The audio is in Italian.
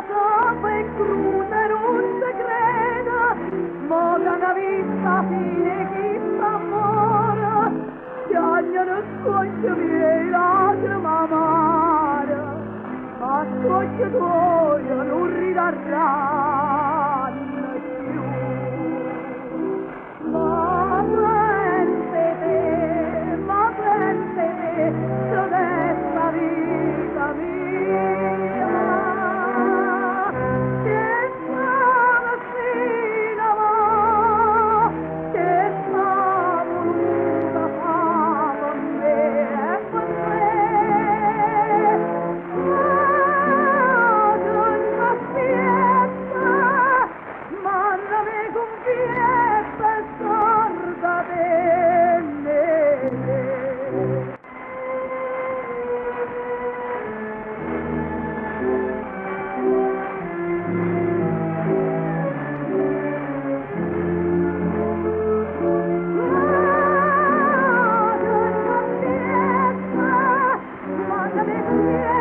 troppo e cruda non si crede, ma da una vista fine chi s'ammora, piagnano scoccio miei lacrime amare, ma scoccio tuo non ridarranno più. Ma pensi te, sodesta vita mia, che stava fino a me, che sta voluta fa con me e con me. Ma non pazienza, mandami confiessa e sorda di me. Mandami confiessa